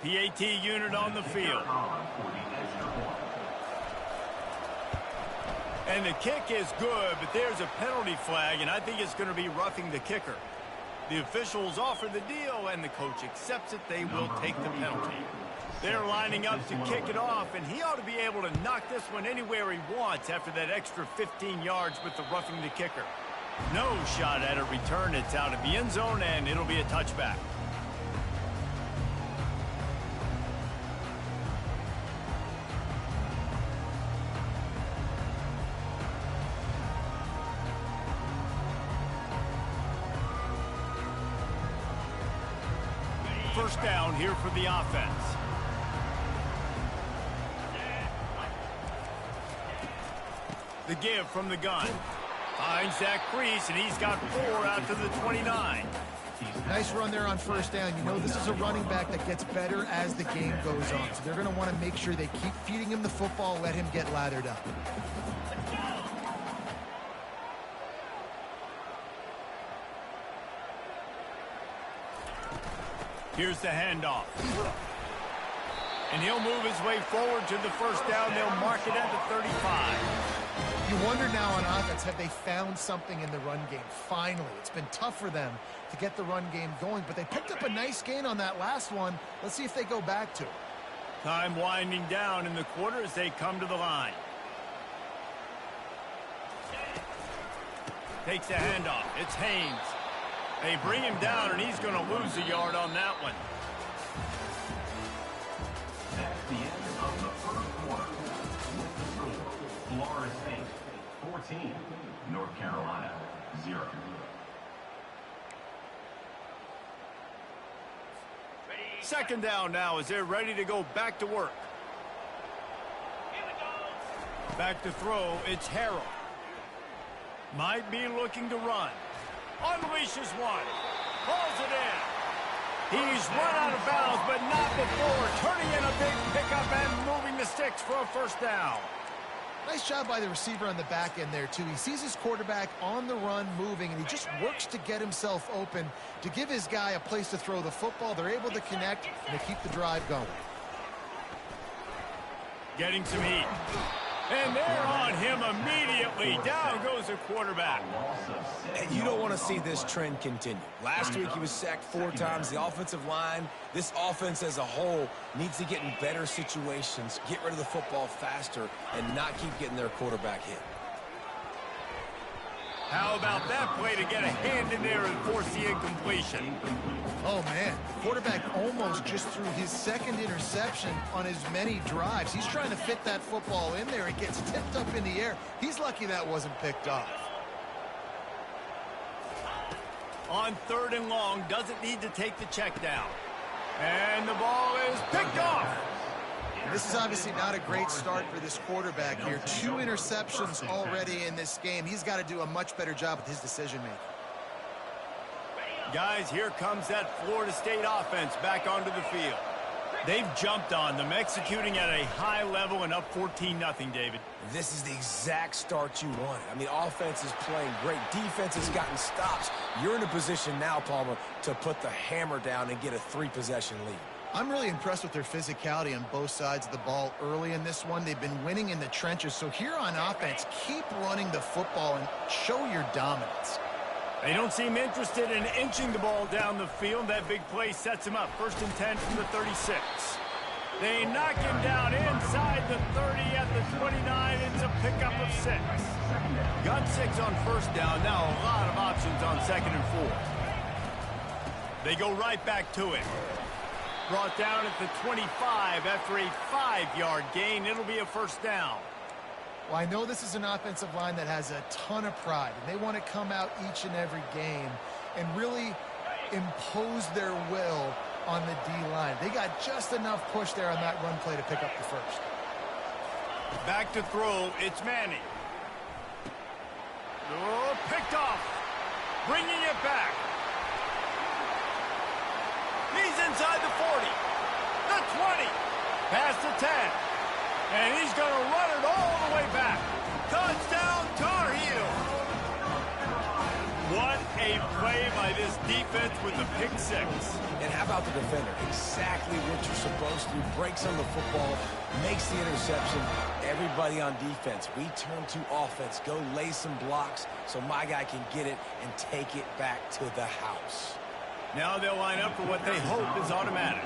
PAT unit on the field. And the kick is good, but there's a penalty flag, and I think it's going to be roughing the kicker. The officials offer the deal, and the coach accepts it. They will take the penalty. They're lining up to kick it off, and he ought to be able to knock this one anywhere he wants after that extra 15 yards with the roughing the kicker. No shot at a return. It's out of the end zone, and it'll be a touchback. First down here for the offense. The give from the gun. Finds that crease, and he's got 4 out to the 29. Nice run there on first down. You know, this is a running back that gets better as the game goes on. So they're going to want to make sure they keep feeding him the football, let him get lathered up. Here's the handoff. And he'll move his way forward to the first down. They'll mark it at the 35. You wonder now on offense, have they found something in the run game? Finally, it's been tough for them to get the run game going, but they picked up a nice gain on that last one. Let's see if they go back to it. Time winding down in the quarter as they come to the line. Takes the handoff. It's Haynes. They bring him down, and he's going to lose a yard on that one. That's the end of the first quarter. With the score, Florida State 14, North Carolina 0. Second down now as they're ready to go back to work. Back to throw, it's Harrell. Might be looking to run. Unleashes one. Pulls it in. He's run out of bounds, but not before. Turning in a big pickup and moving the sticks for a first down. Nice job by the receiver on the back end there, too. He sees his quarterback on the run moving, and he just works to get himself open to give his guy a place to throw the football. They're able to connect, and they keep the drive going. Getting some heat. And they're on him immediately. Down goes the quarterback. And you don't want to see this trend continue. Last week he was sacked 4 times. The offensive line, this offense as a whole, needs to get in better situations, get rid of the football faster, and not keep getting their quarterback hit. How about that play to get a hand in there and force the incompletion? Oh, man. The quarterback almost just threw his second interception on as many drives. He's trying to fit that football in there. It gets tipped up in the air. He's lucky that wasn't picked off. On 3rd and long, doesn't need to take the check down. And the ball is picked off. This is obviously not a great start for this quarterback here. 2 interceptions already in this game. He's got to do a much better job with his decision-making. Guys, here comes that Florida State offense back onto the field. They've jumped on them, executing at a high level and up 14-0, David. This is the exact start you wanted. I mean, offense is playing great. Defense has gotten stops. You're in a position now, Palmer, to put the hammer down and get a 3-possession lead. I'm really impressed with their physicality on both sides of the ball early in this one. They've been winning in the trenches. So here on offense, keep running the football and show your dominance. They don't seem interested in inching the ball down the field. That big play sets him up. 1st and 10 from the 36. They knock him down inside the 30 at the 29. It's a pickup of 6. Got 6 on first down. Now a lot of options on 2nd and 4. They go right back to it. Brought down at the 25 after a 5-yard gain. It'll be a first down. Well, I know this is an offensive line that has a ton of pride, and they want to come out each and every game and really impose their will on the D-line. They got just enough push there on that run play to pick up the first. Back to throw, it's Manning. Oh, picked off. Bringing it back. He's inside the 40, the 20, past the 10, and he's going to run it all the way back. Touchdown, Tar Heels. What a play by this defense with the pick six. And how about the defender? Exactly what you're supposed to do. Breaks on the football, makes the interception. Everybody on defense, we turn to offense. Go lay some blocks so my guy can get it and take it back to the house. Now they'll line up for what they hope is automatic.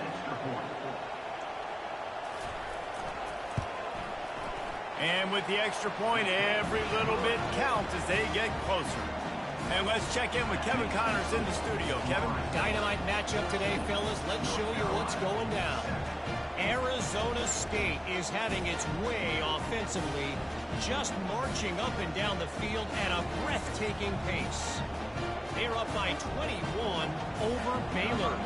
And with the extra point, every little bit counts as they get closer. And let's check in with Kevin Connors in the studio. Kevin? Dynamite matchup today, fellas. Let's show you what's going down. Arizona State is having its way offensively, just marching up and down the field at a breathtaking pace. They're up by 21 over Baylor.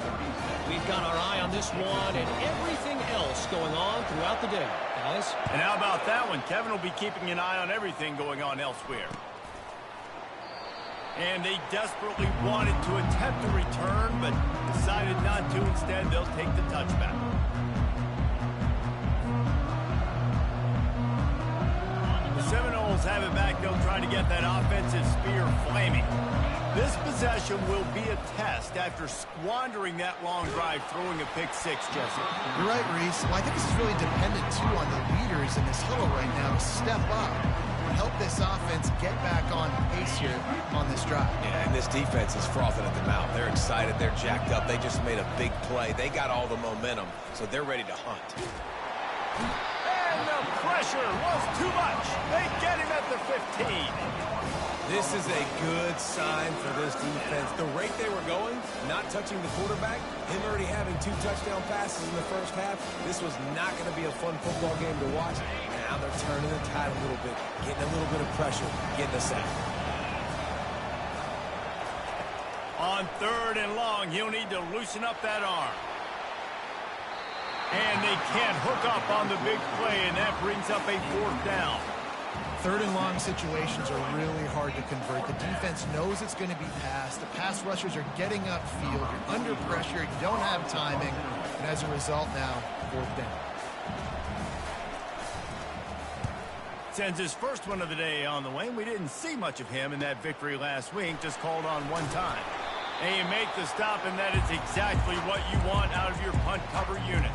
We've got our eye on this one and everything else going on throughout the day, guys. And how about that one? Kevin will be keeping an eye on everything going on elsewhere. And they desperately wanted to attempt a return, but decided not to. Instead, they'll take the touchback. The Seminoles have it back. They'll try to get that offensive spear flaming. This possession will be a test after squandering that long drive, throwing a pick six, Jesse. You're right, Reese. Well, I think this is really dependent, too, on the leaders in this huddle right now to step up and help this offense get back on pace here on this drive. Yeah, and this defense is frothing at the mouth. They're excited. They're jacked up. They just made a big play. They got all the momentum, so they're ready to hunt. And the pressure was too much. They get him at the 15. This is a good sign for this defense. The rate they were going, not touching the quarterback, him already having 2 touchdown passes in the first half, this was not going to be a fun football game to watch. Now they're turning the tide a little bit, getting a little bit of pressure, getting a sack. On 3rd and long, he'll need to loosen up that arm. And they can't hook up on the big play, and that brings up a 4th down. 3rd and long situations are really hard to convert. The defense knows it's going to be passed. The pass rushers are getting upfield. You're under pressure. You don't have timing. And as a result now, 4th down. Sends his first one of the day on the way. We didn't see much of him in that victory last week. Just called on one time. And you make the stop, and that is exactly what you want out of your punt cover unit.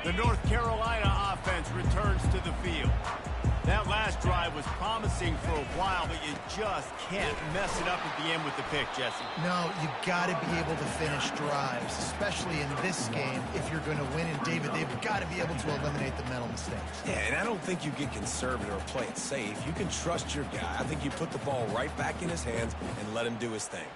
The North Carolina offense returns to the field. That last drive was promising for a while, but you just can't mess it up at the end with the pick, Jesse. No, you got to be able to finish drives, especially in this game. If you're going to win, and David, they've got to be able to eliminate the mental mistakes. Yeah, and I don't think you get conservative or play it safe. You can trust your guy. I think you put the ball right back in his hands and let him do his thing.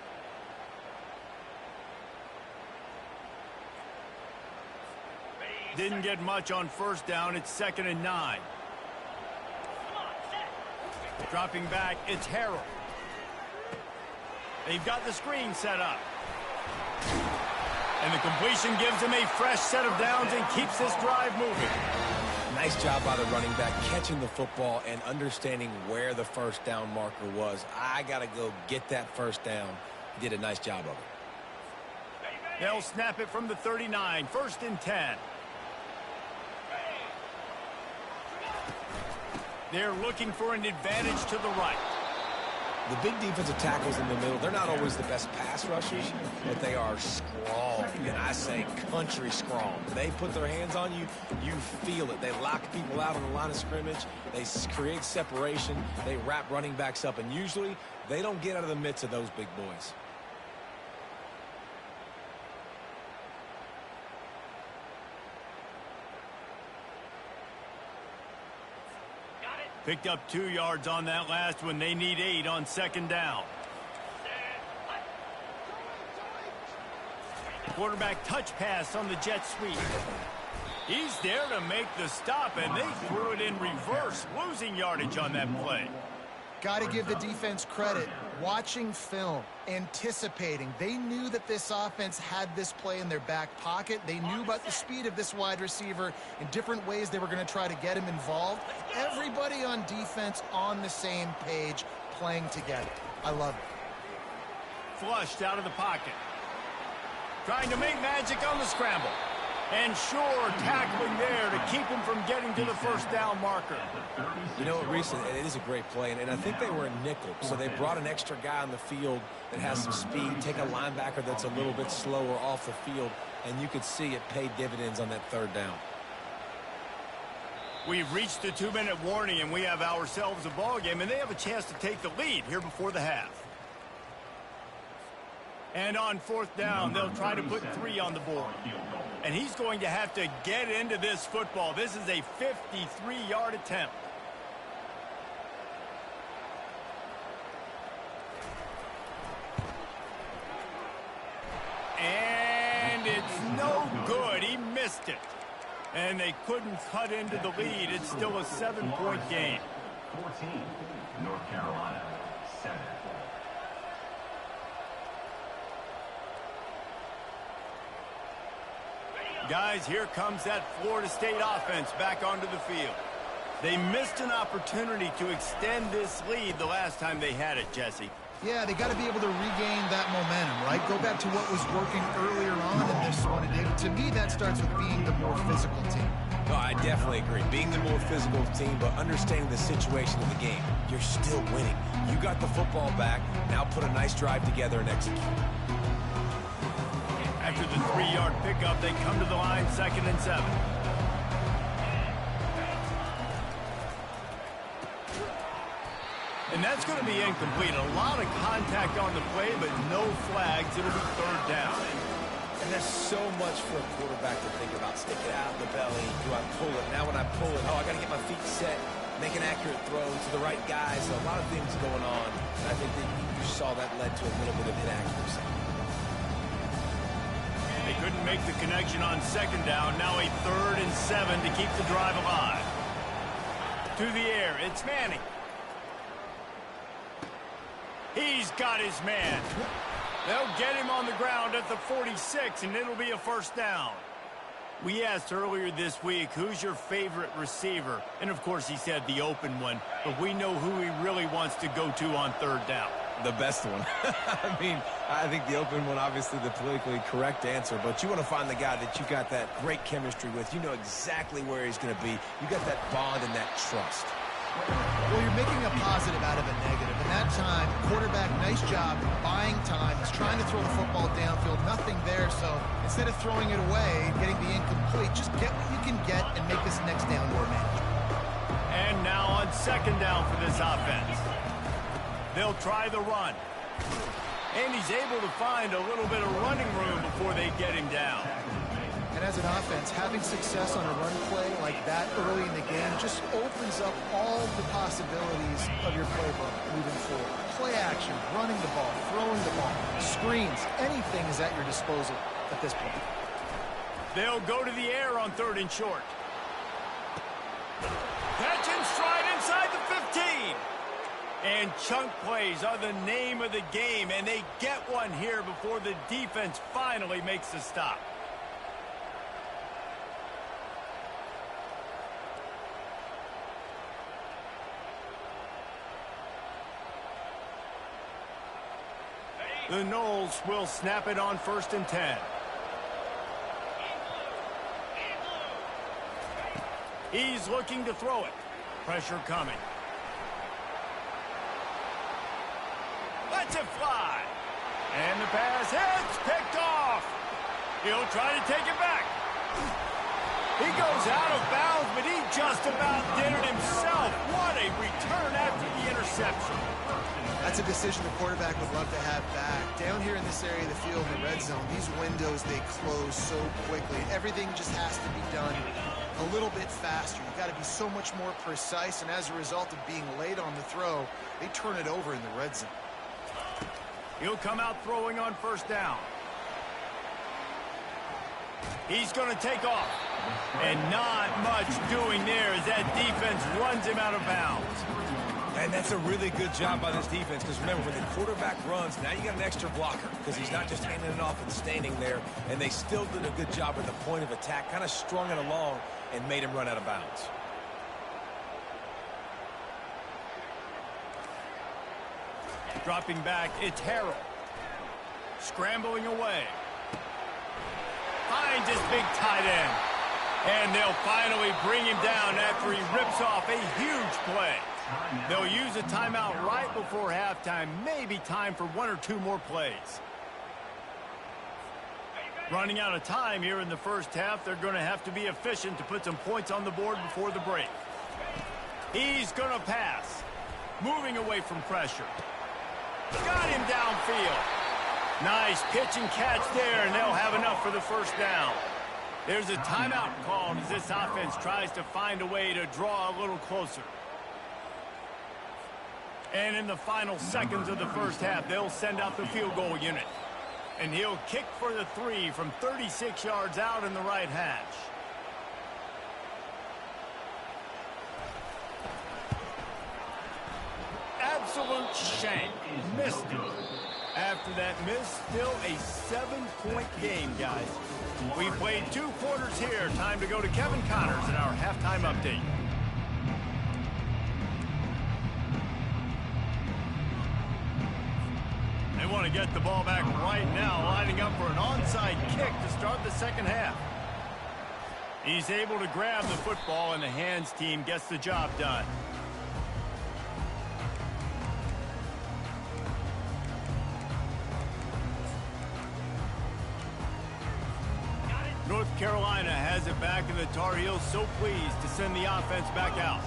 Didn't get much on 1st down. It's 2nd and 9. Dropping back, it's Harrell. They've got the screen set up. And the completion gives him a fresh set of downs and keeps this drive moving. Nice job by the running back, catching the football and understanding where the 1st down marker was. I got to go get that 1st down. He did a nice job of it. They'll snap it from the 39, 1st and 10. They're looking for an advantage to the right. The big defensive tackles in the middle, they're not always the best pass rushers, but they are strong, and I say country strong. They put their hands on you, you feel it. They lock people out on the line of scrimmage. They create separation. They wrap running backs up, and usually they don't get out of the midst of those big boys. Picked up 2 yards on that last one. They need 8 on 2nd down. Quarterback touch pass on the jet sweep. He's there to make the stop, and they threw it in reverse, losing yardage on that play. Got to give the defense credit. Watching film, anticipating. They knew that this offense had this play in their back pocket. They knew about the speed of this wide receiver in different ways they were going to try to get him involved. Everybody on defense on the same page, playing together. I love it. Flushed out of the pocket. Trying to make magic on the scramble. And sure, tackling there to keep him from getting to the first down marker. You know what, Reese, it is a great play, and I think they were a nickel, so they brought an extra guy on the field that has some speed, take a linebacker that's a little bit slower off the field, and you could see it paid dividends on that third down. We've reached the 2-minute warning, and we have ourselves a ball game, and they have a chance to take the lead here before the half. And on fourth down, they'll try to put 3 on the board. And he's going to have to get into this football. This is a 53-yard attempt. And it's no good. He missed it. And they couldn't cut into the lead. It's still a 7-point game. 14, North Carolina, 7. Guys, here comes that Florida State offense back onto the field. They missed an opportunity to extend this lead the last time they had it, Jesse. Yeah, they got to be able to regain that momentum, right? Go back to what was working earlier on in this one. And to me, that starts with being the more physical team. No, I definitely agree. Being the more physical team, but understanding the situation of the game. You're still winning. You got the football back. Now put a nice drive together and execute. After the 3-yard pickup, they come to the line, 2nd and 7. And that's going to be incomplete. A lot of contact on the play, but no flags. It'll be 3rd down. And there's so much for a quarterback to think about. Stick it out in the belly. Do I pull it? Now when I pull it, I got to get my feet set, make an accurate throw to the right guy. So a lot of things going on. And I think that you saw that led to a little bit of inaccuracy. They couldn't make the connection on 2nd down. Now a 3rd and 7 to keep the drive alive. To the air, it's Manning. He's got his man. They'll get him on the ground at the 46, and it'll be a 1st down. We asked earlier this week, who's your favorite receiver? And, of course, he said the open one. But we know who he really wants to go to on 3rd down. The best one. I mean, I think the open one, obviously the politically correct answer, but you want to find the guy that you got that great chemistry with. You know exactly where he's going to be. You got that bond and that trust. Well, you're making a positive out of a negative. And that time, quarterback, nice job buying time. He's trying to throw the football downfield. Nothing there, so instead of throwing it away and getting the incomplete, just get what you can get and make this next down more manageable. And now on 2nd down for this offense. They'll try the run. And he's able to find a little bit of running room before they get him down. And as an offense, having success on a run play like that early in the game just opens up all the possibilities of your playbook moving forward. Play action, running the ball, throwing the ball, screens, anything is at your disposal at this point. They'll go to the air on 3rd and short. Catch and stride inside the 15. And chunk plays are the name of the game, and they get one here before the defense finally makes a stop. The Noles will snap it on 1st and 10. He's looking to throw it. Pressure coming. Lets it fly. And the pass hits, picked off. He'll try to take it back. He goes out of bounds, but he just about did it himself. What a return after the interception. That's a decision the quarterback would love to have back. Down here in this area of the field, the red zone, these windows, they close so quickly. Everything just has to be done a little bit faster. You've got to be so much more precise, and as a result of being late on the throw, they turn it over in the red zone. He'll come out throwing on 1st down. He's going to take off. And not much doing there as that defense runs him out of bounds. And that's a really good job by this defense, because remember, when the quarterback runs, now you got an extra blocker, because he's not just handing it off and standing there, and they still did a good job at the point of attack, kind of strung it along and made him run out of bounds. Dropping back, it's Harrell. Scrambling away. finds his big tight end. And they'll finally bring him down after he rips off a huge play. They'll use a timeout right before halftime. Maybe time for one or two more plays. Running out of time here in the first half. They're going to have to be efficient to put some points on the board before the break. He's going to pass. Moving away from pressure. Got him downfield. Nice pitch and catch there, and they'll have enough for the first down. There's a timeout called as this offense tries to find a way to draw a little closer. And in the final seconds of the first half, they'll send out the field goal unit. And he'll kick for the 3 from 36 yards out in the right hash. Absolute shank. Missed it. After that miss, still a 7-point game, guys. We played 2 quarters here. Time to go to Kevin Connors in our halftime update. They want to get the ball back right now, lining up for an onside kick to start the second half. He's able to grab the football, and the hands team gets the job done. North Carolina has it back, and the Tar Heels so pleased to send the offense back out.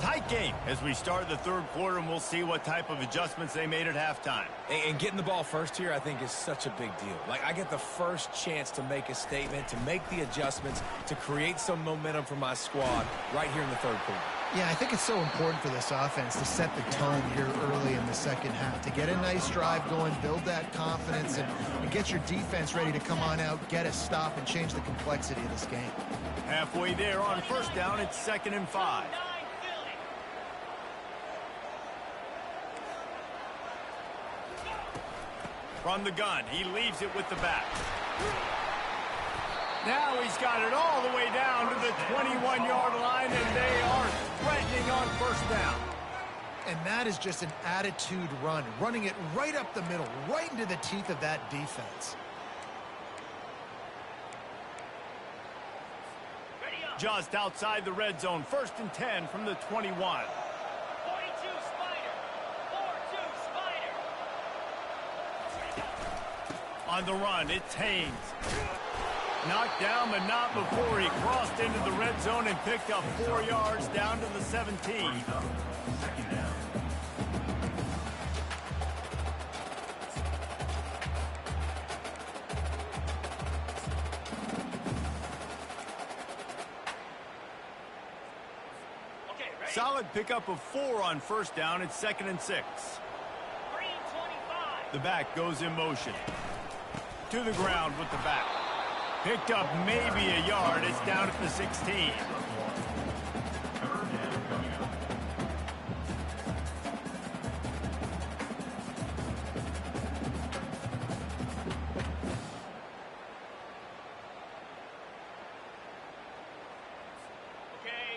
Tight game as we start the third quarter, and we'll see what type of adjustments they made at halftime. And getting the ball first here, I think, is such a big deal. Like, I get the first chance to make a statement, to make the adjustments, to create some momentum for my squad right here in the third quarter. Yeah, I think it's so important for this offense to set the tone here early in the second half, to get a nice drive going, build that confidence, and get your defense ready to come on out, get a stop, and change the complexity of this game. Halfway there on first down, it's 2nd and 5. From the gun, he leaves it with the back. Now he's got it all the way down to the 21-yard line, and they are threatening on first down. And that is just an attitude run, running it right up the middle, right into the teeth of that defense. Just outside the red zone, 1st and 10 from the 21. 42 Spider. 4-2 Spider. On the run, it's Haynes. Knocked down, but not before he crossed into the red zone and picked up 4 yards down to the 17. Solid pickup of 4 on first down. It's 2nd and 6. The back goes in motion. To the ground with the back. Picked up maybe a yard. It's down at the 16.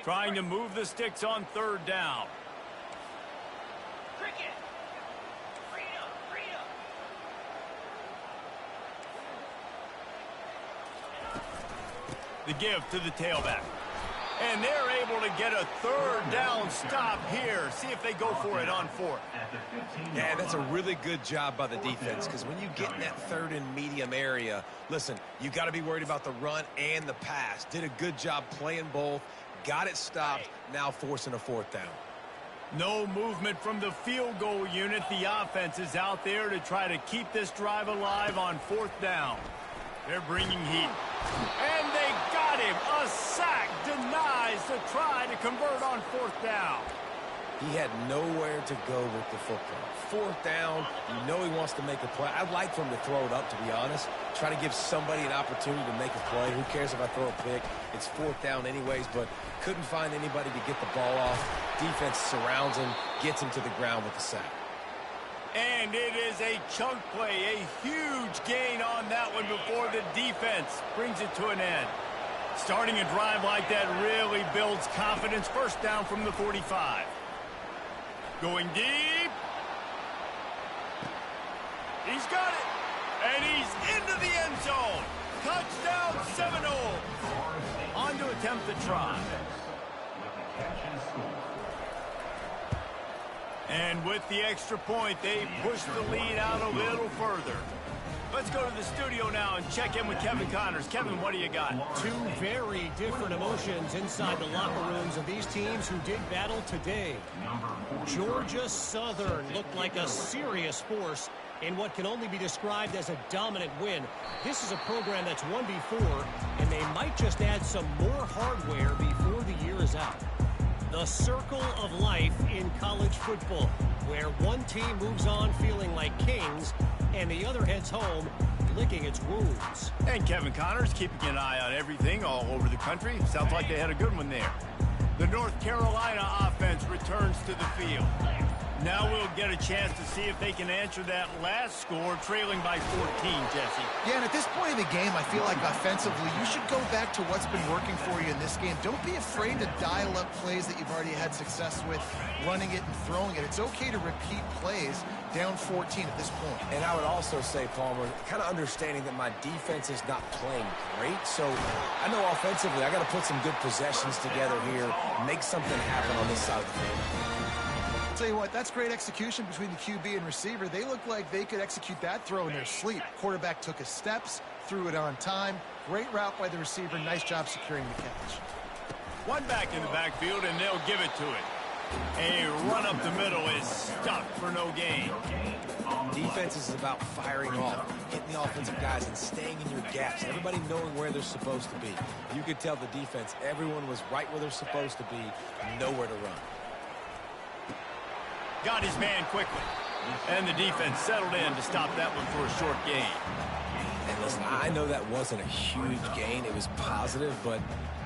Trying to move the sticks on 3rd down. Cricket. Freedom. Freedom. The give to the tailback. And they're able to get a 3rd down stop here. See if they go for it on 4th. Yeah, that's a really good job by the defense, because when you get in that 3rd and medium area, listen, you got to be worried about the run and the pass. Did a good job playing both. Got it stopped, now forcing a 4th down. No movement from the field goal unit. The offense is out there to try to keep this drive alive on 4th down. They're bringing heat. And they got him. A sack denies the try to convert on 4th down. He had nowhere to go with the football. 4th down, you know he wants to make a play. I'd like for him to throw it up, to be honest. Try to give somebody an opportunity to make a play. Who cares if I throw a pick? It's 4th down anyways, but couldn't find anybody to get the ball off. Defense surrounds him, gets him to the ground with the sack. And it is a chunk play, a huge gain on that one before the defense brings it to an end. Starting a drive like that really builds confidence. 1st down from the 45. Going deep. He's got it. And he's into the end zone. Touchdown Seminoles! On to attempt the try. With the catch and score. And with the extra point, they push the lead out a little further. Let's go to the studio now and check in with Kevin Connors. Kevin, what do you got? Two very different emotions inside the locker rooms of these teams who did battle today. Georgia Southern looked like a serious force in what can only be described as a dominant win. This is a program that's won before, and they might just add some more hardware before the year is out. The circle of life in college football, where one team moves on feeling like kings, and the other heads home licking its wounds. And Kevin Connors keeping an eye on everything all over the country. Sounds like they had a good one there. The North Carolina offense returns to the field. Now we'll get a chance to see if they can answer that last score, trailing by 14, Jesse. Yeah, and at this point in the game, I feel like offensively, you should go back to what's been working for you in this game. Don't be afraid to dial up plays that you've already had success with, running it and throwing it. It's okay to repeat plays down 14 at this point. And I would also say, Palmer, kind of understanding that my defense is not playing great. So I know offensively, I got to put some good possessions together here, make something happen on this side of the field. Tell you what, that's great execution between the QB and receiver. They looked like they could execute that throw in their sleep. Quarterback took his steps, threw it on time. Great route by the receiver. Nice job securing the catch. One back in the backfield, and they'll give it to it. A run up the middle is stuck for no gain. Defense is about firing off, hitting the offensive guys and staying in your gaps. Everybody knowing where they're supposed to be. You could tell the defense, everyone was right where they're supposed to be, nowhere to run. Got his man quickly. And the defense settled in to stop that one for a short gain. And listen, I know that wasn't a huge gain. It was positive, but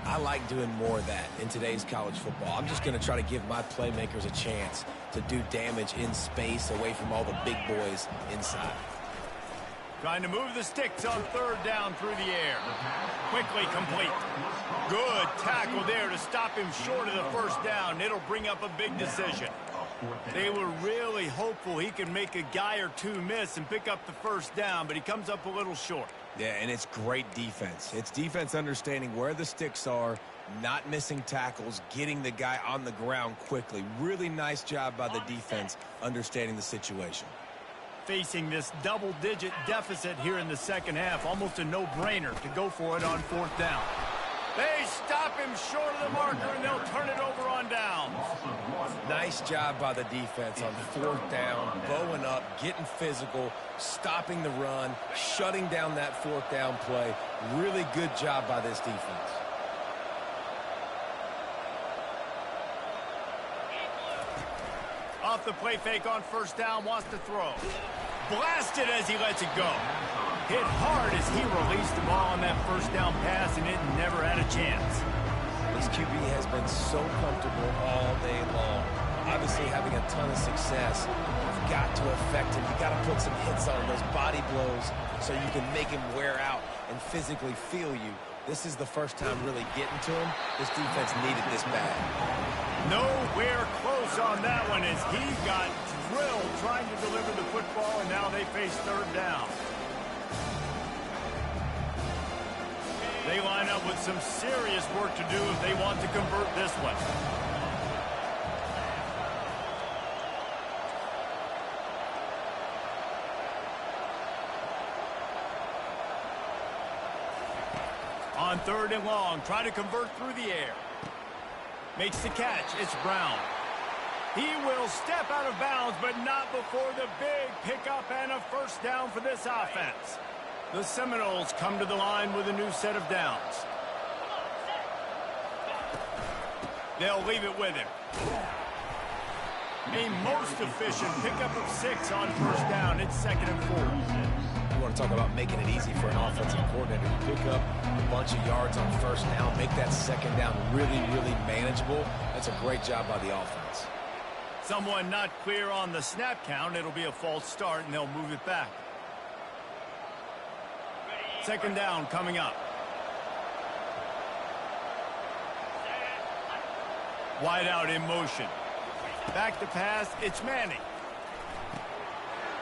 I like doing more of that in today's college football. I'm just going to try to give my playmakers a chance to do damage in space away from all the big boys inside. Trying to move the sticks on third down through the air. Quickly complete. Good tackle there to stop him short of the first down. It'll bring up a big decision. They were really hopeful he could make a guy or two miss and pick up the first down, but he comes up a little short. Yeah, and it's great defense. It's defense understanding where the sticks are, not missing tackles, getting the guy on the ground quickly. Really nice job by the defense understanding the situation. Facing this double-digit deficit here in the second half, almost a no-brainer to go for it on fourth down. They stop him short of the marker, and they'll turn it over on downs. Nice job by the defense on fourth down, bowing up, getting physical, stopping the run, shutting down that fourth down play. Really good job by this defense. Off the play fake on first down, wants to throw. Blasted as he lets it go. Hit hard as he released the ball on that first down pass, and it never had a chance. This QB has been so comfortable all day long. Obviously having a ton of success. You've got to affect him. You've got to put some hits on him, those body blows, so you can make him wear out and physically feel you. This is the first time really getting to him. This defense needed this bad. Nowhere close on that one as he got drilled trying to deliver the football, and now they face third down. They line up with some serious work to do if they want to convert this one. On third and long, try to convert through the air. Makes the catch. It's Brown. He will step out of bounds, but not before the big pickup and a first down for this offense. The Seminoles come to the line with a new set of downs. They'll leave it with him. A most efficient pickup of 6 on first down. It's 2nd and 4. You want to talk about making it easy for an offensive coordinator. You pick up a bunch of yards on first down, make that second down really, really manageable. That's a great job by the offense. Someone not clear on the snap count. It'll be a false start, and they'll move it back. 2nd down coming up. Wide out in motion. Back to pass. It's Manning.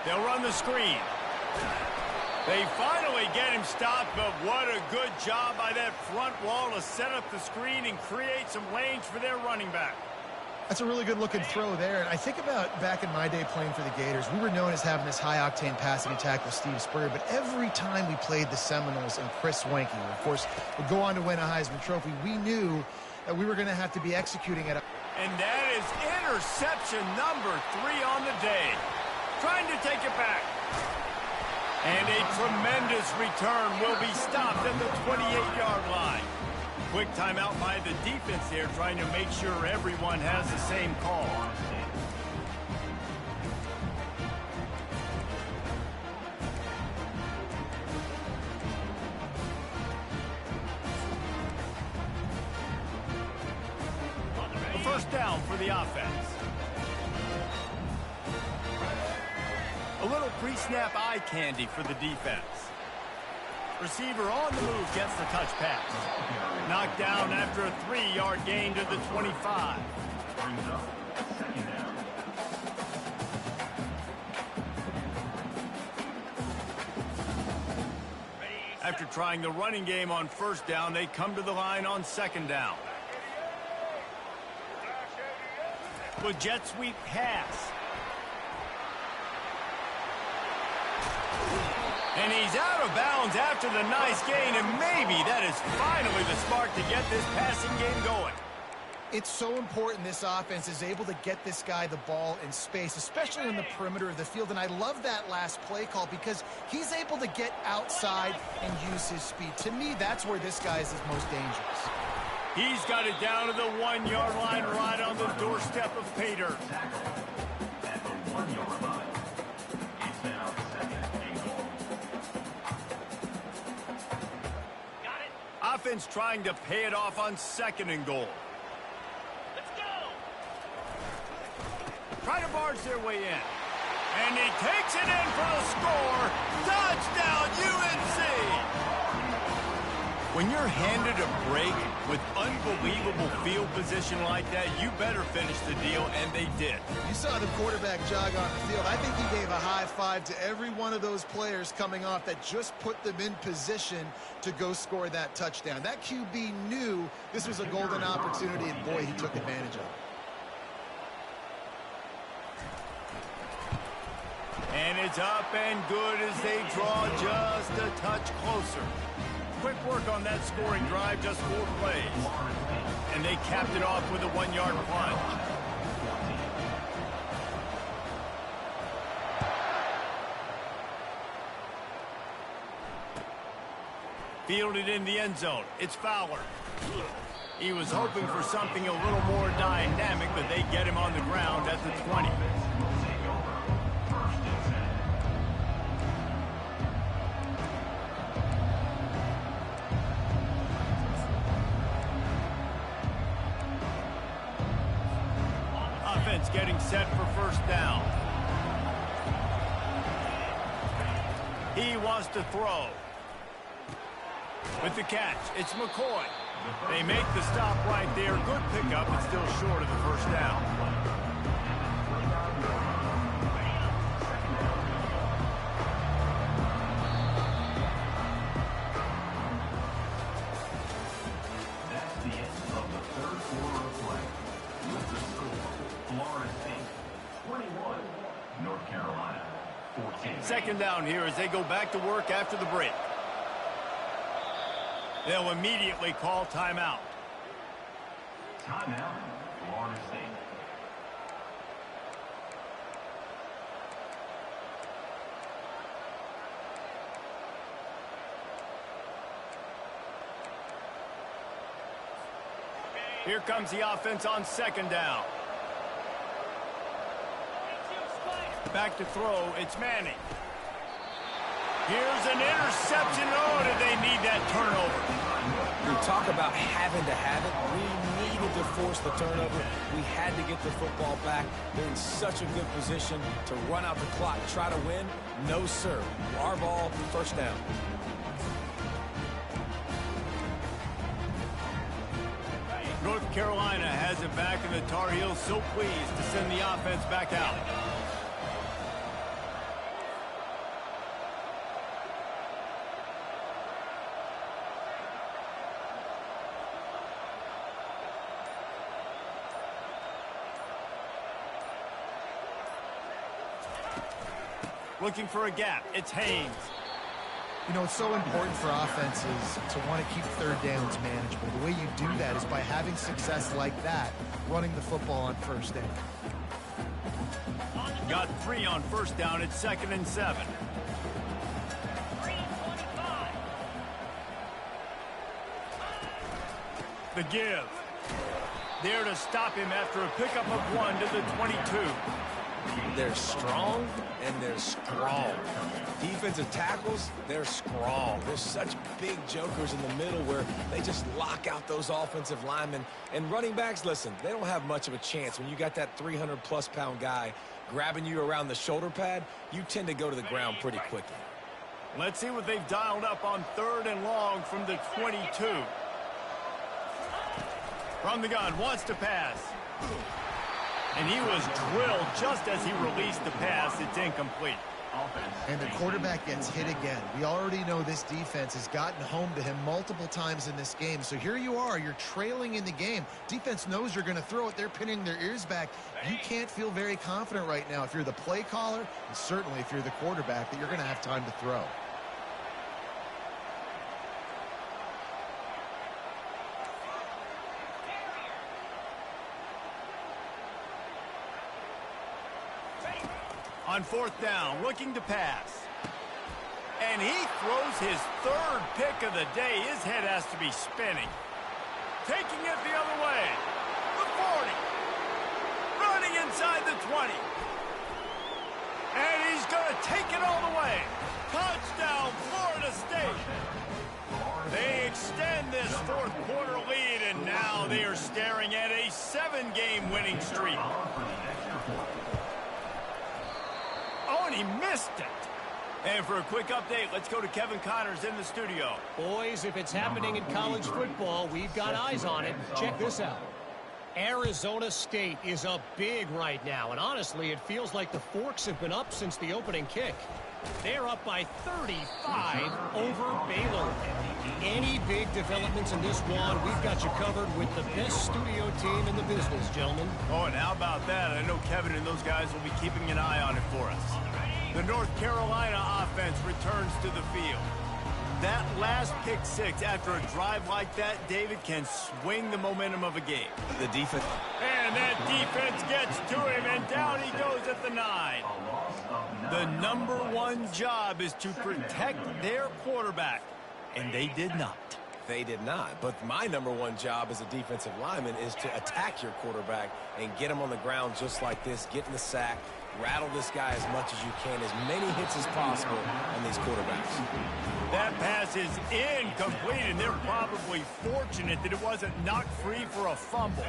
They'll run the screen. They finally get him stopped, but what a good job by that front wall to set up the screen and create some lanes for their running back. That's a really good-looking throw there. And I think about back in my day playing for the Gators, we were known as having this high-octane passing attack with Steve Spurrier, but every time we played the Seminoles and Chris Wenke, who, of course, would go on to win a Heisman Trophy, we knew that we were going to have to be executing at a... And that is interception number 3 on the day. Trying to take it back. And a tremendous return will be stopped at the 28-yard line. Quick timeout by the defense there, trying to make sure everyone has the same call. A first down for the offense. A little pre-snap eye candy for the defense. Receiver on the move gets the touch pass. Knocked down after a 3-yard gain to the 25. Brings up second down. After trying the running game on first down, they come to the line on second down. With jet sweep pass. And he's out of bounds after the nice gain, and maybe that is finally the spark to get this passing game going. It's so important this offense is able to get this guy the ball in space, especially on the perimeter of the field. And I love that last play call because he's able to get outside and use his speed. To me, that's where this guy is his most dangerous. He's got it down to the 1-yard line right on the doorstep of pay dirt. At the 1-yard line. It's now second and goal. Offense trying to pay it off on second and goal. Try to barge their way in. And he takes it in for the score. Touchdown, UNC! When you're handed a break with unbelievable field position like that, you better finish the deal, and they did. You saw the quarterback jog on the field. I think he gave a high five to every one of those players coming off that just put them in position to go score that touchdown. That QB knew this was a golden opportunity, and boy, he took advantage of it. And it's up and good as they draw just a touch closer. Quick work on that scoring drive, just 4 plays. And they capped it off with a 1-yard plunge. Fielded in the end zone. It's Fowler. He was hoping for something a little more dynamic, but they get him on the ground at the 20. Offense getting set for first down. He wants to throw. With the catch, it's McCoy. They make the stop right there. Good pickup, but still short of the first down. That's the end of the third quarter of play. With the score, Florida State 21, North Carolina 14. Second down here as they go back to work after the break. They'll immediately call timeout. Timeout, Florida State. Here comes the offense on second down. Back to throw, it's Manning. Here's an interception. Oh, did they need that turnover? We talk about having to have it. We needed to force the turnover. We had to get the football back. They're in such a good position to run out the clock, try to win. No, sir. Our ball, first down. North Carolina has it back, and the Tar Heels so pleased to send the offense back out. Looking for a gap. It's Haynes. You know, it's so important for offenses to want to keep third downs manageable. The way you do that is by having success like that, running the football on first down. Got 3 on first down. It's 2nd and 7. The give. There to stop him after a pickup of 1 to the 22. They're strong and they're strong. Defensive tackles, they're strong. There's such big jokers in the middle where they just lock out those offensive linemen. And running backs, listen, they don't have much of a chance. When you got that 300-plus pound guy grabbing you around the shoulder pad, you tend to go to the ground pretty quickly. Let's see what they've dialed up on 3rd and long from the 22. From the gun, wants to pass. And he was drilled just as he released the pass. It's incomplete. And the quarterback gets hit again. We already know this defense has gotten home to him multiple times in this game. So here you are, you're trailing in the game. Defense knows you're going to throw it. They're pinning their ears back. You can't feel very confident right now if you're the play caller, and certainly if you're the quarterback, that you're going to have time to throw. On 4th down, looking to pass. And he throws his 3rd pick of the day. His head has to be spinning. Taking it the other way. The 40. Running inside the 20. And he's going to take it all the way. Touchdown, Florida State. They extend this 4th quarter lead, and now they are staring at a 7-game winning streak. Oh, and he missed it. And for a quick update, let's go to Kevin Connors in the studio. Boys, if it's happening in college football, we've got eyes on it. Check this out. Arizona State is up big right now, and honestly, it feels like the Forks have been up since the opening kick. They're up by 35 over Baylor. Any big developments in this one, we've got you covered with the best studio team in the business, gentlemen. Oh, and how about that? I know Kevin and those guys will be keeping an eye on it for us. The North Carolina offense returns to the field. That last pick 6 after a drive like that, David, can swing the momentum of a game. The defense. And that defense gets to him, and down he goes at the 9. The #1 job is to protect their quarterback, and they did not. They did not. But my #1 job as a defensive lineman is to attack your quarterback and get him on the ground just like this, get in the sack, rattle this guy as much as you can, as many hits as possible on these quarterbacks. That pass is incomplete, and they're probably fortunate that it wasn't knocked free for a fumble.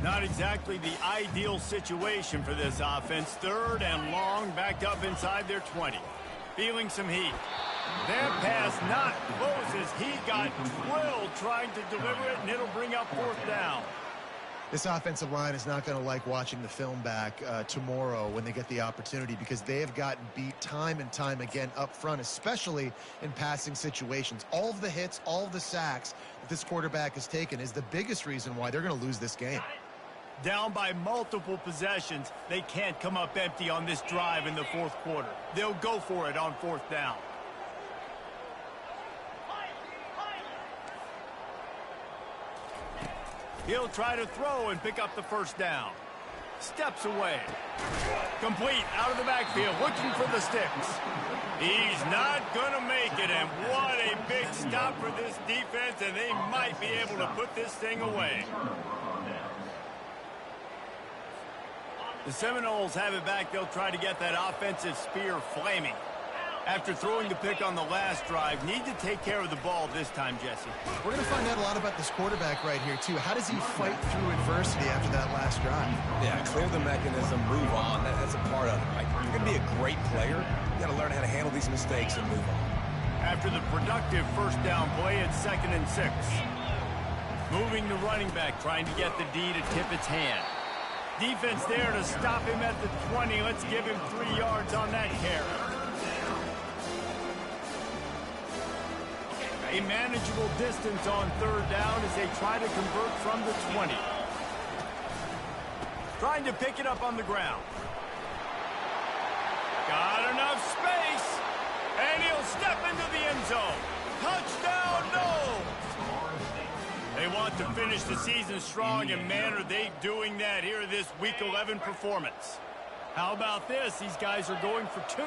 Not exactly the ideal situation for this offense. 3rd and long, backed up inside their 20. Feeling some heat. That pass not close as he got drilled trying to deliver it, and it'll bring up 4th down. This offensive line is not going to like watching the film back tomorrow when they get the opportunity, because they have gotten beat time and time again up front, especially in passing situations. All of the hits, all of the sacks that this quarterback has taken is the biggest reason why they're going to lose this game. Down by multiple possessions, they can't come up empty on this drive in the 4th quarter. They'll go for it on 4th down. He'll try to throw and pick up the 1st down. Steps away. Complete out of the backfield, looking for the sticks. He's not going to make it, and what a big stop for this defense, and they might be able to put this thing away. The Seminoles have it back. They'll try to get that offensive spear flaming. After throwing the pick on the last drive, need to take care of the ball this time, Jesse. We're going to find out a lot about this quarterback right here, too. How does he fight through adversity after that last drive? Yeah, clear the mechanism, move on. That's a part of it, right? You're going to be a great player. You got to learn how to handle these mistakes and move on. After the productive 1st down play, it's 2nd and 6. Moving the running back, trying to get the D to tip its hand. Defense there to stop him at the 20. Let's give him 3 yards on that carry. A manageable distance on 3rd down as they try to convert from the 20. Trying to pick it up on the ground. Got enough step into the end zone. Touchdown, no! They want to finish the season strong, and man, are they doing that here in this Week 11 performance. How about this? These guys are going for 2.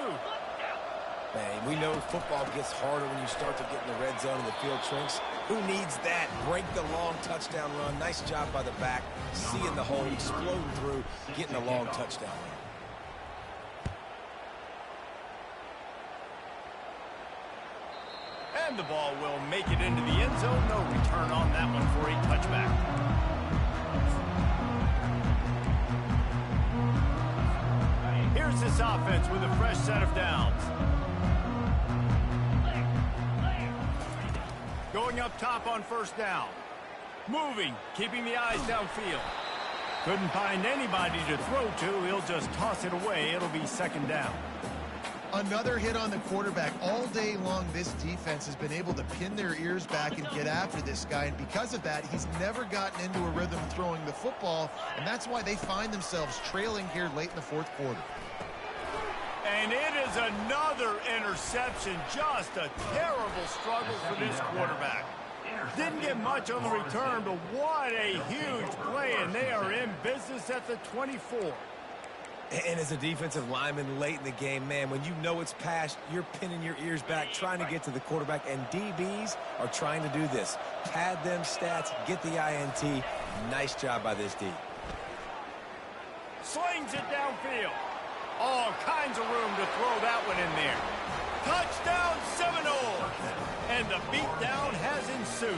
Man, we know football gets harder when you start to get in the red zone and the field shrinks. Who needs that? Break the long touchdown run. Nice job by the back. Seeing the hole, exploding through, getting a long touchdown run. And the ball will make it into the end zone. No return on that one for a touchback. Here's this offense with a fresh set of downs. Going up top on first down. Moving, keeping the eyes downfield. Couldn't find anybody to throw to. He'll just toss it away. It'll be second down. Another hit on the quarterback. All day long, this defense has been able to pin their ears back and get after this guy. And because of that, he's never gotten into a rhythm throwing the football. And that's why they find themselves trailing here late in the fourth quarter. And it is another interception. Just a terrible struggle for this quarterback. Didn't get much on the return, but what a huge play. And they are in business at the 24. And as a defensive lineman late in the game, man, when you know it's past, you're pinning your ears back, trying to get to the quarterback, and DBs are trying to do this. Pad them stats, get the INT. Nice job by this D. Slings it downfield. All kinds of room to throw that one in there. Touchdown Seminoles! And the beatdown has ensued.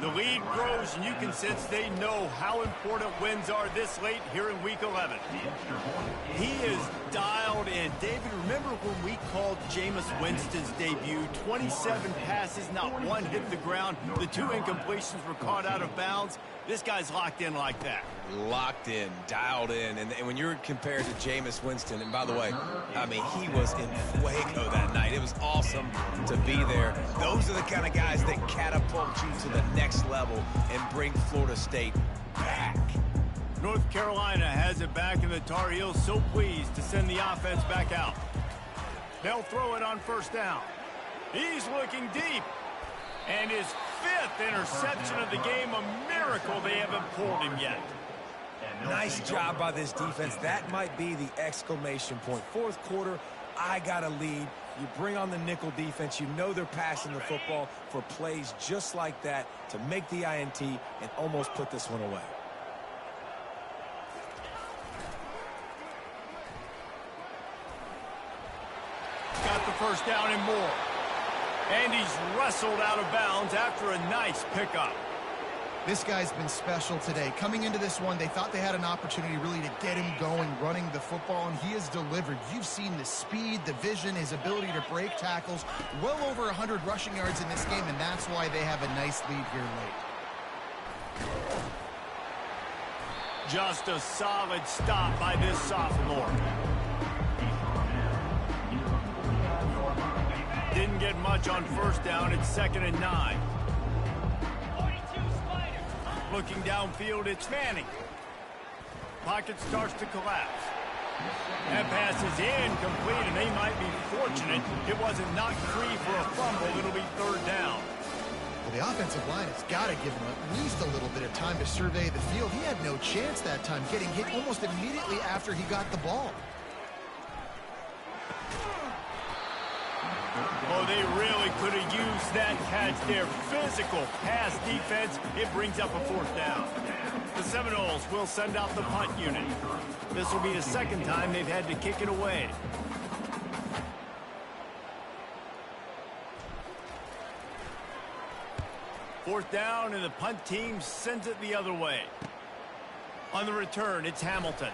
The lead grows, and you can sense they know how important wins are this late here in Week 11. He is dialed in. David, remember when we called Jameis Winston's debut? 27 passes, not one hit the ground. The 2 incompletions were caught out of bounds. This guy's locked in like that. Locked in, dialed in. And when you're compared to Jameis Winston, and by the way, I mean, he was in fuego that night. It was awesome to be there. Those are the kind of guys that catapult you to the next level and bring Florida State back. North Carolina has it back, and the Tar Heels so pleased to send the offense back out. They'll throw it on first down. He's looking deep. And his 5th interception of the game, a miracle they haven't pulled him yet. Nice job by this defense. That might be the exclamation point. Fourth quarter, I got a lead. You bring on the nickel defense. You know they're passing the football for plays just like that to make the INT and almost put this one away. Got the first down and more. And he's wrestled out of bounds after a nice pickup. This guy's been special today. Coming into this one, they thought they had an opportunity really to get him going, running the football, and he has delivered. You've seen the speed, the vision, his ability to break tackles. Well over 100 rushing yards in this game, and that's why they have a nice lead here late. Just a solid stop by this sophomore. Didn't get much on first down. It's 2nd and 9. Looking downfield, it's Manning. Pocket starts to collapse. That pass is incomplete, and they might be fortunate it wasn't knocked free for a fumble. It'll be 3rd down. Well, the offensive line has got to give him at least a little bit of time to survey the field. He had no chance that time, getting hit almost immediately after he got the ball. Oh, they really could have used that catch there. Physical pass defense. It brings up a 4th down. The Seminoles will send out the punt unit. This will be the 2nd time they've had to kick it away. Fourth down, and the punt team sends it the other way. On the return, it's Hamilton.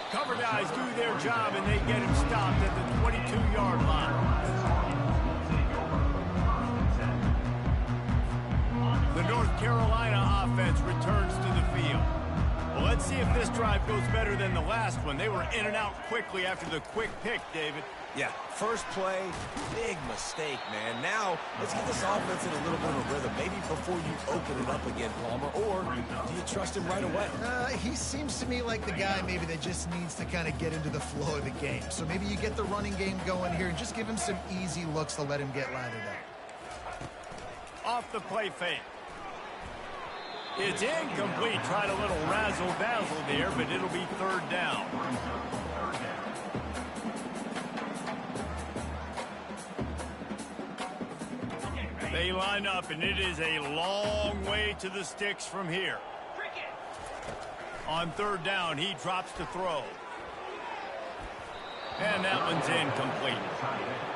Cover guys do their job, and they get him stopped at the 22-yard line. The North Carolina offense returns to the field. Well, let's see if this this drive goes better than the last one. They were in and out quickly after the quick pick, David. Yeah, first play, big mistake, man. Now, let's get this offense in a little bit of a rhythm. Maybe before you open it up again, Palmer, or do you trust him right away? He seems to me like the guy maybe that just needs to kind of get into the flow of the game. So maybe you get the running game going here and just give him some easy looks to let him get lathered up. Off the play fake. It's incomplete. Tried a little razzle-dazzle there, but it'll be third down. They line up, and it is a long way to the sticks from here. On third down, he drops to throw. And that one's incomplete.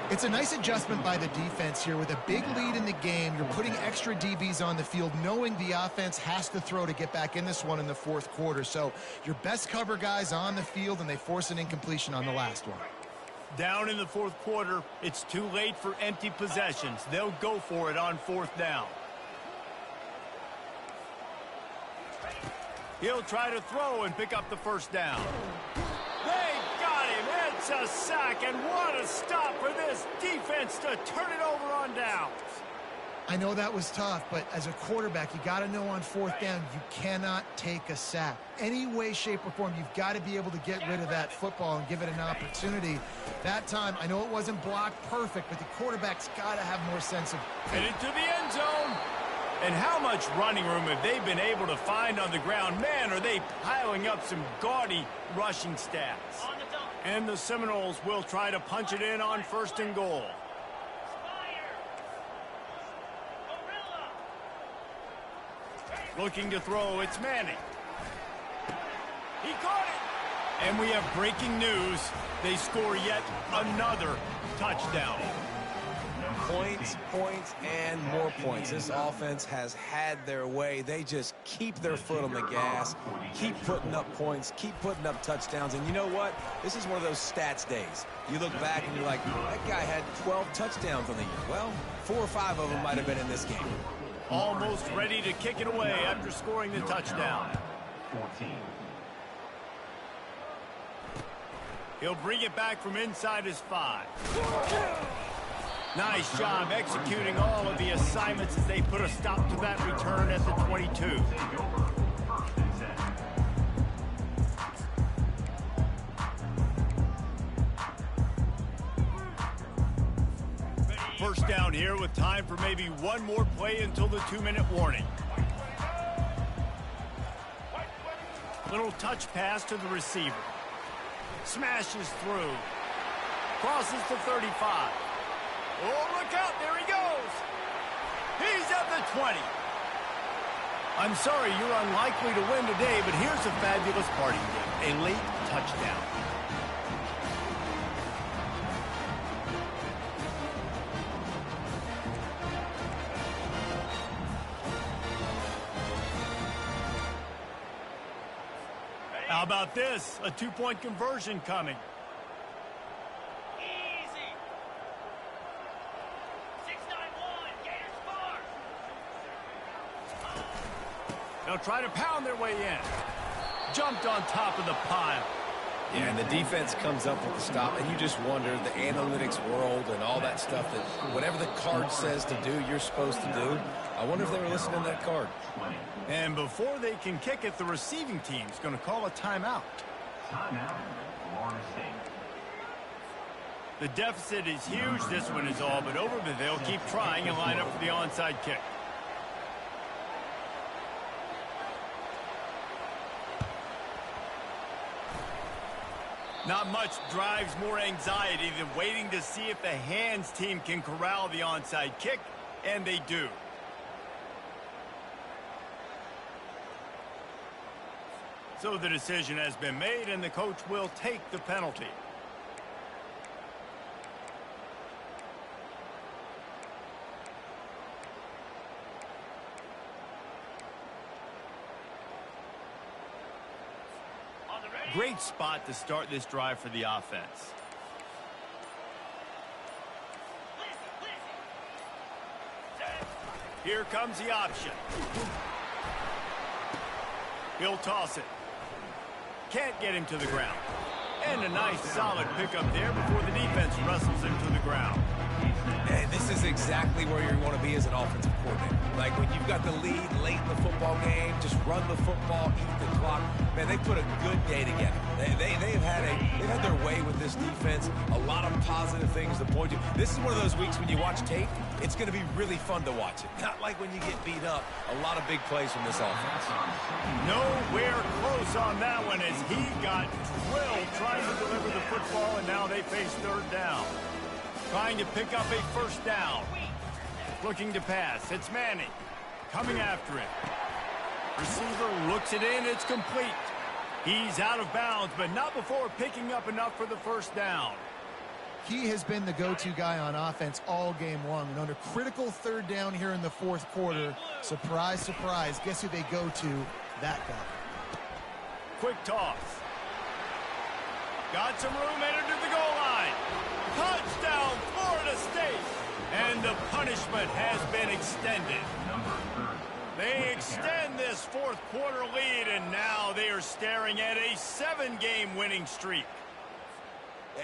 It's a nice adjustment by the defense here. With a big lead in the game, you're putting extra DBs on the field, knowing the offense has to throw to get back in this one in the fourth quarter. So your best cover guys on the field, and they force an incompletion on the last one. Down in the fourth quarter, it's too late for empty possessions. They'll go for it on fourth down. He'll try to throw and pick up the first down. They got him. It's a sack, and what a stop for this defense to turn it over on downs. I know that was tough, but as a quarterback, you got to know on fourth down, you cannot take a sack. Any way, shape, or form, you've got to be able to get rid of that football and give it an opportunity. That time, I know it wasn't blocked perfect, but the quarterback's got to have more sense of... And into the end zone. And how much running room have they been able to find on the ground? Man, are they piling up some gaudy rushing stats. And the Seminoles will try to punch it in on first and goal. Looking to throw, it's Manning. He caught it. And we have breaking news. They score yet another touchdown. Points, points, and more points. This offense has had their way. They just keep their foot on the gas, keep putting up points, keep putting up touchdowns. And you know what? This is one of those stats days. You look back and you're like, that guy had 12 touchdowns on the year. Well, 4 or 5 of them might have been in this game. Almost ready to kick it away after scoring the touchdown. 14. He'll bring it back from inside his 5. Nice job executing all of the assignments as they put a stop to that return at the 22. First down here with time for maybe one more play until the 2-minute warning. Little touch pass to the receiver. Smashes through. Crosses to 35. Oh, look out. There he goes. He's at the 20. I'm sorry you're unlikely to win today, but here's a fabulous parting gift. A late touchdown. How about this? A 2-point conversion coming. They'll try to pound their way in. Jumped on top of the pile. Yeah, and the defense comes up with the stop, and you just wonder, the analytics world and all that stuff, that whatever the card says to do, you're supposed to do. I wonder if they were listening to that card. And before they can kick it, the receiving team's going to call a timeout. Timeout, Florida State. The deficit is huge. This one is all but over, but they'll keep trying and line up for the onside kick. Not much drives more anxiety than waiting to see if the hands team can corral the onside kick, and they do. So the decision has been made, and the coach will take the penalty. Great spot to start this drive for the offense. Here comes the option. He'll toss it. can't get him to the ground. And a nice solid pickup there before the defense wrestles him to the ground. And this is exactly where you want to be as an offensive coordinator. Like when you've got the lead late in the football game, just run the football, eat the clock. Man, they put a good day together. They've had their way with this defense. A lot of positive things to point to. This is one of those weeks when you watch tape, it's going to be really fun to watch it. Not like when you get beat up. A lot of big plays from this offense. Nowhere close on that one as he got drilled trying to deliver the football, and now they face third down. Trying to pick up a first down. Looking to pass. It's Manning. Coming after it. Receiver looks it in. It's complete. He's out of bounds, but not before picking up enough for the first down. He has been the go-to guy on offense all game long. And on a critical third down here in the fourth quarter, surprise, surprise, guess who they go to? That guy. Quick toss. Got some room, entered to the goal line. Touchdown, Florida State. And the punishment has been extended. They extend this fourth quarter lead, and now they are staring at a 7-game winning streak.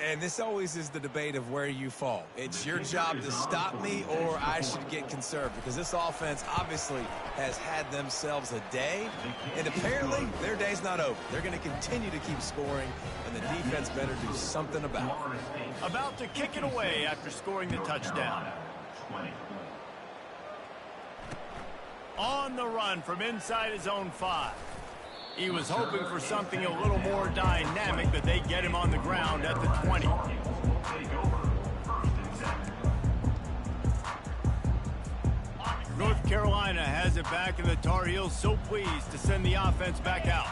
And this always is the debate of where you fall. It's your job to stop me or I should get conserved, because this offense obviously has had themselves a day, and apparently their day's not over. They're going to continue to keep scoring, and the defense better do something about it. About to kick it away after scoring the touchdown. On the run from inside his own 5. He was hoping for something a little more dynamic, but they get him on the ground at the 20. North Carolina has it back, and the Tar Heels so pleased to send the offense back out.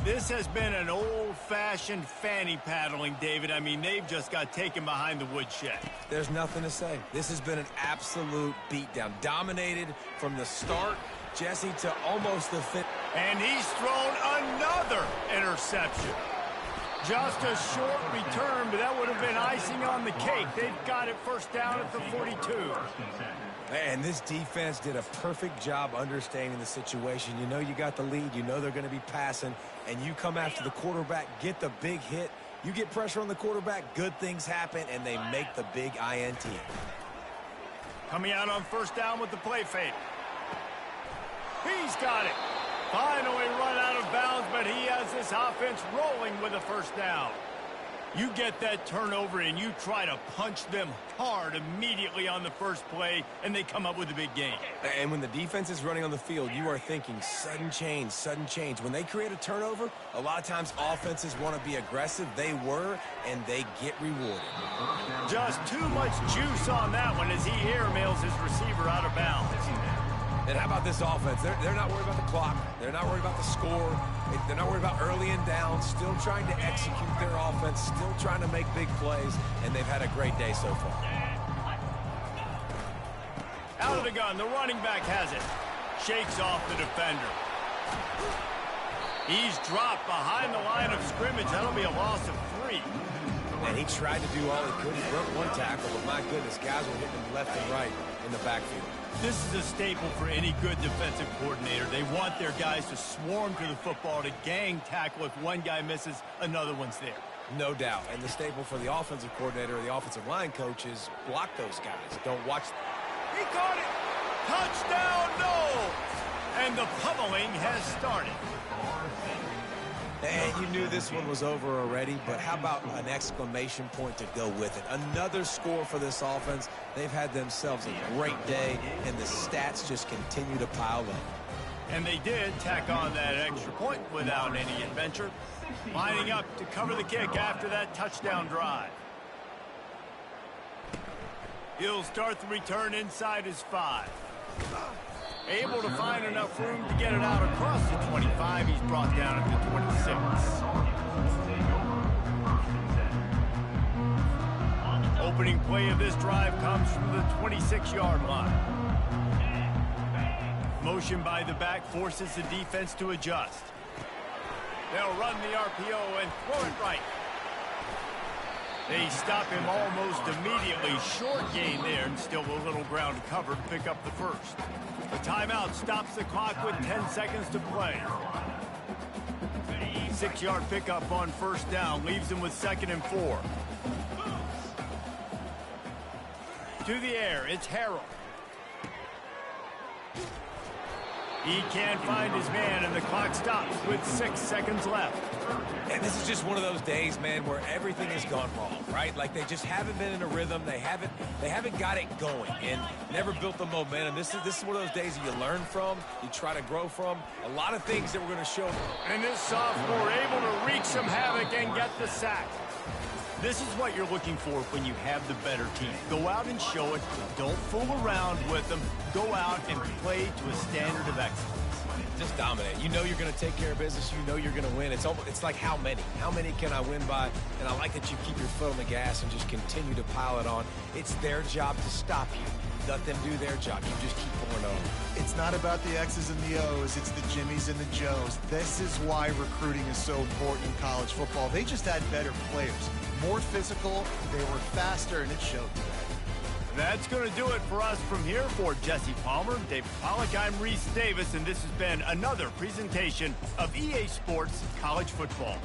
This has been an old-fashioned fanny paddling, David. I mean, they've just got taken behind the woodshed. There's nothing to say. This has been an absolute beatdown. Dominated from the start, Jesse, to almost the finish. And he's thrown another interception. Just a short return, but that would have been icing on the cake. They've got it first down at the 42. And this defense did a perfect job understanding the situation. You know you got the lead. You know they're going to be passing. And you come after the quarterback, get the big hit. You get pressure on the quarterback, good things happen, and they make the big INT. Coming out on first down with the play fake. He's got it. Finally run out of bounds, but he has this offense rolling with a first down. You get that turnover and you try to punch them hard immediately on the first play, and they come up with a big gain. And when the defense is running on the field, you are thinking sudden change, sudden change. When they create a turnover, a lot of times offenses want to be aggressive. They were, and they get rewarded. Just too much juice on that one as he airmails his receiver out of bounds. And how about this offense? They're not worried about the clock. They're not worried about the score. They're not worried about early and down. Still trying to execute their offense. Still trying to make big plays. And they've had a great day so far. Out of the gun. The running back has it. Shakes off the defender. He's dropped behind the line of scrimmage. That'll be a loss of 3. And he tried to do all he could. He broke one tackle, but my goodness, guys were hitting him left and right in the backfield. This is a staple for any good defensive coordinator. They want their guys to swarm to the football, to gang tackle. If one guy misses, another one's there. No doubt. And the staple for the offensive coordinator or the offensive line coach is block those guys. Don't watch. He caught it. Touchdown, no. And the pummeling has started. And you knew this one was over already, but how about an exclamation point to go with it? Another score for this offense. They've had themselves a great day, and the stats just continue to pile up. And they did tack on that extra point without any adventure, lining up to cover the kick after that touchdown drive. He'll start the return inside his 5. Able to find enough room to get it out across the 25. He's brought down at the 26. Opening play of this drive comes from the 26-yard line. Motion by the back forces the defense to adjust. They'll run the RPO and throw it right. They stop him almost immediately. Short gain there, and still a little ground to cover to pick up the first. The timeout stops the clock with 10 seconds to play. 6-yard pickup on first down. Leaves him with 2nd and 4. To the air, it's Harrell. He can't find his man, and the clock stops with 6 seconds left. And this is just one of those days, man, where everything has gone wrong, right? Like they just haven't been in a rhythm. They haven't got it going and never built the momentum. This is one of those days that you learn from, you try to grow from. A lot of things that we're going to show. And this sophomore able to wreak some havoc and get the sack. This is what you're looking for when you have the better team. Go out and show it. Don't fool around with them. Go out and play to a standard of excellence. Just dominate. You know you're going to take care of business. You know you're going to win. It's like how many? How many can I win by? And I like that you keep your foot on the gas and just continue to pile it on. It's their job to stop you. Let them do their job. You just keep going over. It's not about the X's and the O's. It's the Jimmies and the Joes. This is why recruiting is so important in college football. They just had better players. More physical, they were faster, and it showed today. That's going to do it for us from here. For Jesse Palmer, David Pollack, I'm Reese Davis, and this has been another presentation of EA Sports College Football.